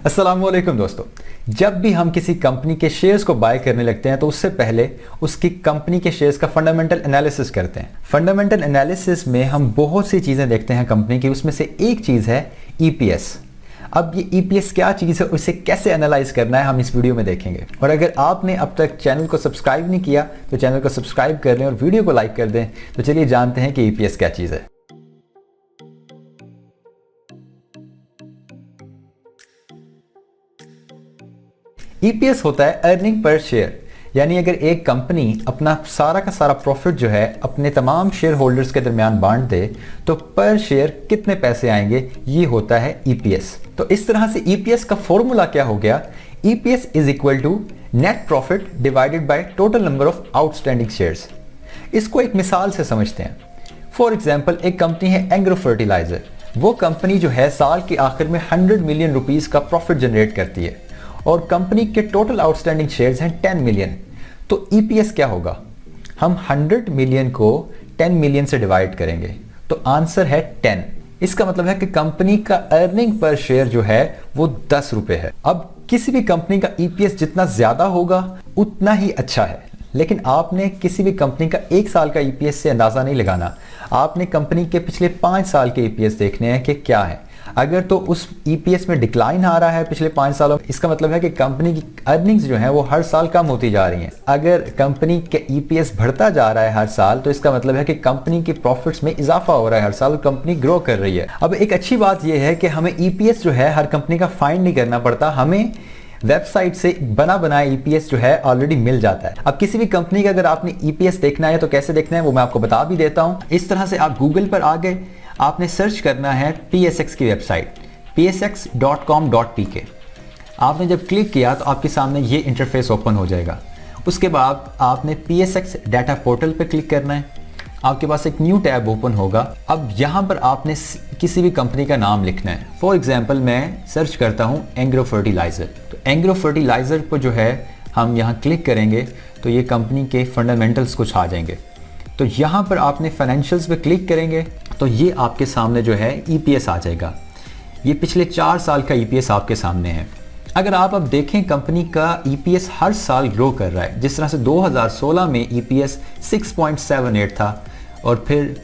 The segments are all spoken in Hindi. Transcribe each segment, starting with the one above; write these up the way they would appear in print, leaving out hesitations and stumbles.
अस्सलामुअलैकुम दोस्तों, जब भी हम किसी कंपनी के शेयर्स को बाय करने लगते हैं तो उससे पहले उसकी कंपनी के शेयर्स का फंडामेंटल एनालिसिस करते हैं। फंडामेंटल एनालिसिस में हम बहुत सी चीज़ें देखते हैं कंपनी की, उसमें से एक चीज़ है ईपीएस। अब ये ईपीएस क्या चीज़ है, उसे कैसे एनालाइज करना है, हम इस वीडियो में देखेंगे। और अगर आपने अब तक चैनल को सब्सक्राइब नहीं किया तो चैनल को सब्सक्राइब कर लें और वीडियो को लाइक कर दें। तो चलिए जानते हैं कि ईपीएस क्या चीज़ है। ईपीएस होता है अर्निंग पर शेयर, यानी अगर एक कंपनी अपना सारा का सारा प्रॉफिट जो है अपने तमाम शेयर होल्डर्स के दरमियान बांट दे तो पर शेयर कितने पैसे आएंगे, ये होता है ईपीएस। तो इस तरह से ईपीएस का फॉर्मूला क्या हो गया, EPS is equal to net profit divided by total number of outstanding shares. इसको एक मिसाल से समझते हैं। फॉर एग्जाम्पल, एक कंपनी है एग्रो फर्टिलाइजर। वो कंपनी जो है साल के आखिर में 100 मिलियन रुपीस का प्रॉफिट जनरेट करती है और कंपनी के टोटल आउटस्टैंडिंग शेयर्स हैं 10 मिलियन। तो ईपीएस क्या होगा, हम 100 मिलियन को 10 मिलियन से डिवाइड करेंगे तो आंसर है 10। इसका मतलब है कि कंपनी का अर्निंग पर शेयर जो है वो 10 रुपए है। अब किसी भी कंपनी का ईपीएस जितना ज्यादा होगा उतना ही अच्छा है, लेकिन आपने किसी भी कंपनी का एक साल का ईपीएस से अंदाजा नहीं लगाना। आपने कंपनी के पिछले 5 साल के ईपीएस देखने हैं कि क्या है। अगर तो उस ईपीएस में डिक्लाइन आ रहा है पिछले 5 सालों में, इसका मतलब है कि कंपनी की अर्निंग्स जो हैं वो हर साल कम होती जा रही हैं। अगर कंपनी के ईपीएस बढ़ता जा रहा है हर साल, तो इसका मतलब है कि कंपनी के प्रॉफिट्स में इजाफा हो रहा है हर साल, कंपनी ग्रो कर रही है। अब एक अच्छी बात यह है कि हमें ईपीएस जो है हर कंपनी का फाइंड नहीं करना पड़ता, हमें वेबसाइट से बना बनाया ईपीएस जो है ऑलरेडी मिल जाता है। अब किसी भी कंपनी का अगर आपने ईपीएस देखना है तो कैसे देखना है वो मैं आपको बता भी देता हूं। इस तरह से आप गूगल पर आ गए, आपने सर्च करना है पीएसएक्स की वेबसाइट psx.com.pk। आपने जब क्लिक किया तो आपके सामने ये इंटरफेस ओपन हो जाएगा। उसके बाद आपने पीएसएक्स डाटा पोर्टल पे क्लिक करना है, आपके पास एक न्यू टैब ओपन होगा। अब यहाँ पर आपने किसी भी कंपनी का नाम लिखना है। फॉर एग्जाम्पल मैं सर्च करता हूँ एग्रो फर्टिलाइजर। तो एग्रो फर्टिलाइजर पर जो है हम यहाँ क्लिक करेंगे तो ये कंपनी के फंडामेंटल्स कुछ आ जाएंगे। तो यहाँ पर आपने फाइनेंशियल्स पे क्लिक करेंगे तो ये आपके सामने जो है ईपीएस आ जाएगा। ये पिछले 4 साल का ईपीएस आपके सामने है। अगर आप अब देखें कंपनी का ईपीएस हर साल ग्रो कर रहा है। जिस तरह से 2016 में ईपीएस 6.78 था और फिर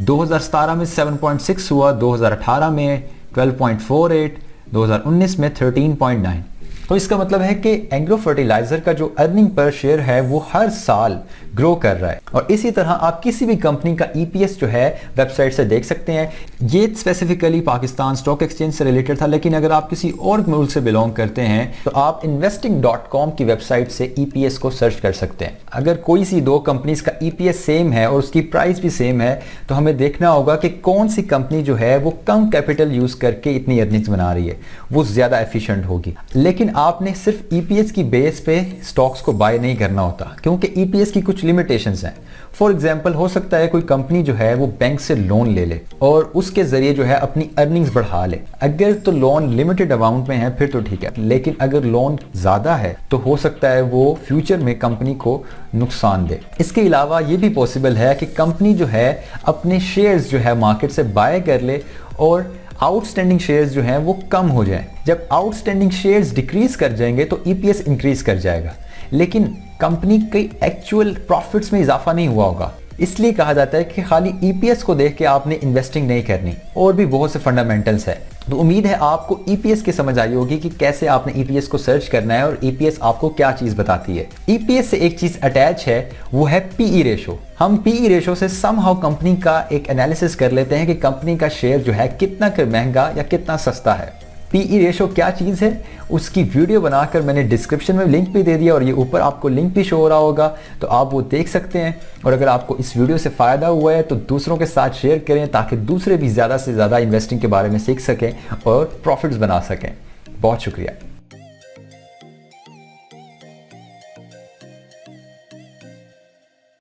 2017 में 7.6 हुआ, 2018 में 12.48, 2019 में 13.9। तो इसका मतलब है कि एग्रो फर्टिलाइजर का जो अर्निंग पर शेयर है वो हर साल ग्रो कर रहा है। और इसी तरह आप किसी भी कंपनी का ईपीएस जो है वेबसाइट से देख सकते हैं। ये स्पेसिफिकली पाकिस्तान स्टॉक एक्सचेंज से रिलेटेड था, लेकिन अगर आप किसी और मुल्क से बिलोंग करते हैं तो आप investing.com की वेबसाइट से ईपीएस को सर्च कर सकते हैं। अगर कोई सी दो कंपनीज का ईपीएस सेम है और उसकी प्राइस भी सेम है तो हमें देखना होगा कि कौन सी कंपनी जो है वो कम कैपिटल यूज करके इतनी अर्निंग्स बना रही है, वो ज्यादा एफिशिएंट होगी। लेकिन आपने सिर्फ ईपीएस की बेस पे स्टॉक्स को बाय नहीं करना होता, क्योंकि ईपीएस की कुछ लिमिटेशंस हैं। फॉर एग्जांपल, हो सकता है कोई कंपनी जो है वो बैंक से लोन ले ले और उसके जरिए जो है अपनी अर्निंग्स बढ़ा ले। अगर तो लोन लिमिटेड अमाउंट में है फिर तो ठीक है, लेकिन अगर लोन ज्यादा है तो हो सकता है वो फ्यूचर में कंपनी को नुकसान दे। इसके अलावा ये भी पॉसिबल है कि कंपनी जो है अपने शेयर्स जो है मार्केट से बाय कर ले और आउटस्टैंडिंग शेयर्स जो हैं वो कम हो जाएं। जब आउटस्टैंडिंग शेयर्स डिक्रीज कर जाएंगे तो ईपीएस इंक्रीज कर जाएगा, लेकिन कंपनी के एक्चुअल प्रॉफिट्स में इजाफा नहीं हुआ होगा। इसलिए कहा जाता है कि खाली ईपीएस को देख के आपने इन्वेस्टिंग नहीं करनी, और भी बहुत से फंडामेंटल्स है। तो उम्मीद है आपको ईपीएस की समझ आई होगी कि कैसे आपने ईपीएस को सर्च करना है और ईपीएस आपको क्या चीज बताती है। ईपीएस से एक चीज अटैच है, वो है पीई रेशो। हम पीई रेशो से समहाउ कंपनी का एक एनालिसिस कर लेते हैं कि कंपनी का शेयर जो है कितना कर महंगा या कितना सस्ता है। पीई रेशो क्या चीज़ है, उसकी वीडियो बनाकर मैंने डिस्क्रिप्शन में लिंक भी दे दिया और ये ऊपर आपको लिंक भी शो हो रहा होगा, तो आप वो देख सकते हैं। और अगर आपको इस वीडियो से फ़ायदा हुआ है तो दूसरों के साथ शेयर करें ताकि दूसरे भी ज़्यादा से ज़्यादा इन्वेस्टिंग के बारे में सीख सकें और प्रॉफिट्स बना सकें। बहुत शुक्रिया।